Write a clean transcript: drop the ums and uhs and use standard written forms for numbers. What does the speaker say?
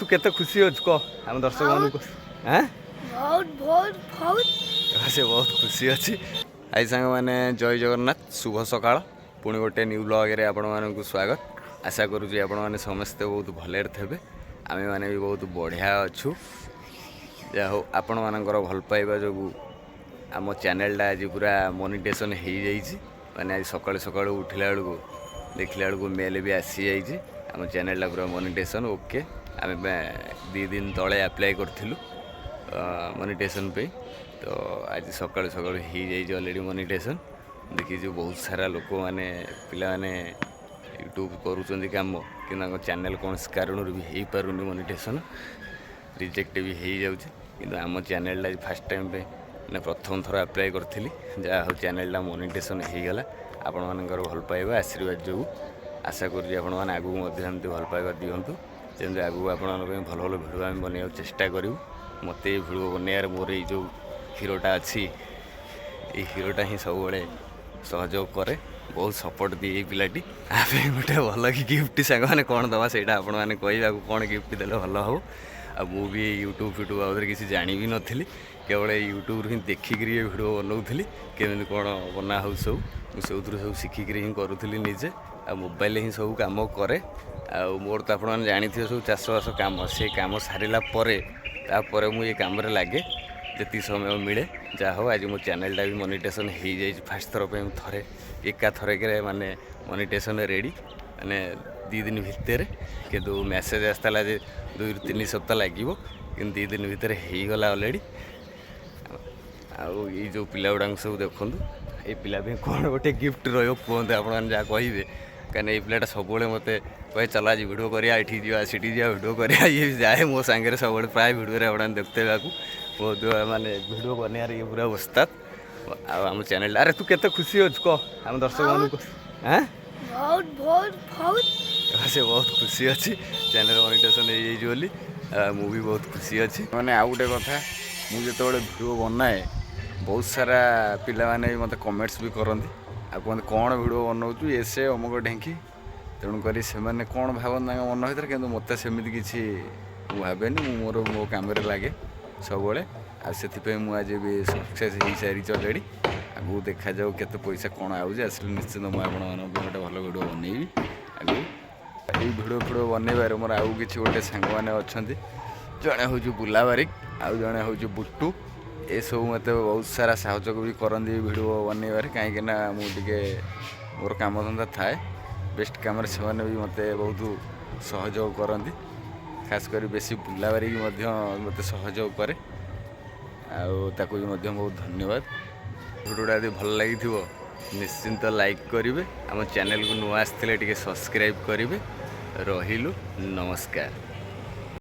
तू केते खुशी होच कह हम दर्शक मानू हैं बहुत बहुत बहुत से बहुत खुशी अच्छी आई सांग मैंने जय जगन्नाथ शुभ सकाळ पुणी गोटे न्यू ब्लॉग रे आपण मानकु स्वागत आशा करूँ आपण मैंने समस्ते बहुत भले थे आम मैंने भी बहुत बढ़िया अच्छु जा हो आपण मानकर भल पाइबा जो आम चैनलटा आज पूरा मोनिटेशन हो जाइए माने आज सकाळु सकाळु उठिला बेलू देखला बेलू मेल भी आसी जाइए आम चैनलटा पूरा मोनिटेशन ओके आम 2 दिन तले अप्लाई करूँ मोनिटेशन पे तो आज सकाळु सकाळु हो जाइए ऑलरेडी मोनिटेशन देखी बहुत सारा लोक मैंने पिला माने यूट्यूब करुँच कम कि चैनल कौन कारण भी हो पारुनी मोनिटेशन रिजेक्ट भी हो जाऊँ आम चैनल फास्ट टाइम पे प्रथम थर अप्लाई करी जहाँ हो चैनलटा मोनिटेशन होगला आपण मानकर भल पाइबा आशीर्वाद जो आशा करुँच आपण मैंने आगू एमती भल पाइबा दिंतु जमी आगू आपण भल भल भिडियो आम बनवा चेष्टा करूँ मत भिडियो बनवार मोर ये जो हीरोटा अच्छी ये हीरोटा ही सब सहयोग करे बहुत सपोर्ट दिए पिलाटी आप गोटे भल कि गिफ्ट सांग मैंने कौन दवा से आपण मैंने कह कौन गिफ्ट देले भल हम आ भी यूट्यूब फ्यूट्यूब आगे किसी जानी भी नी केवल यूट्यूब ही देखिक भिडियो बनाऊली केमी कौन बना हो सब मुझे सब शिखिक ही करूली निजे आ मोबाइल ही सब कम कै आ मोर तो आपने जानी सब चाषबास कम से कम सारा पर मुझे कम लगे जी समय मिले जहाँ हो आज मो चैनलटा भी मोनिटेशन हो जाए फास्ट थर पे थे एका थरक माने मोनिटेशन रेडी माने 2 दिन भितर किंतु मेसेज आसला 2-3 सप्ताह लगे कि 2 दिन भितर होगला ऑलरेडी आई जो पिला गुड़ा सब देखु ये पिला कौन गोटे गिफ्ट रुहते आप कहे कहीं ये पिलाटा सब मत कहे चल आज भिड करा ये जा सीटी जा भिड करा ये जाए मो सांगे सब प्राय भिडियो आप देखते बहुत माने भिडियो बनवार ये पूरा उस्ताद आम चैनल अरे तू केते खुशी हो कह आम दर्शक मानू हैं बहुत बहुत बहुत से बहुत खुशी अच्छी चैनल मोनिटेशन हो भी बहुत खुशी अच्छी मैंने आउ गोटे कथा मुझे भिडियो बनाए बहुत सारा पिला माने भी मत कमेंट्स भी करती आ कहते कौन भिडियो बनाऊँ एसे अमुक ढेंकी तेणुक से कौन भावना मन भर कि मत सेमती किसी भावे मोर मो कम लगे सब आज भी सक्सेस हो सारी अलरेडी आगू देखा जाऊ केते पैसा कौन आउे आस निश्चित मुझे गोटे भल भिडियो बनईबी आगू ये भिडियो फिडियो बनइबार मोर आउ कि गोटे सांग मैंने अच्छा जड़े हूँ बुला बारिक आउ जड़े हूँ बुट्टू ये सब मत बहुत सारा सहयोग भी करती भिडियो बनइबार कहीं मुझे मोर काम धंदा थाए बेस्ट कम से भी मत बहुत सहयोग करती खास कर बेसी बुला बारिक मत सहयोग करे आको भी बहुत धन्यवाद भिडियोटा यदि भल लगी निश्चिंत लाइक करेंगे आम चैनल को नुआ आसते सब्सक्राइब करेंगे रहिलु नमस्कार।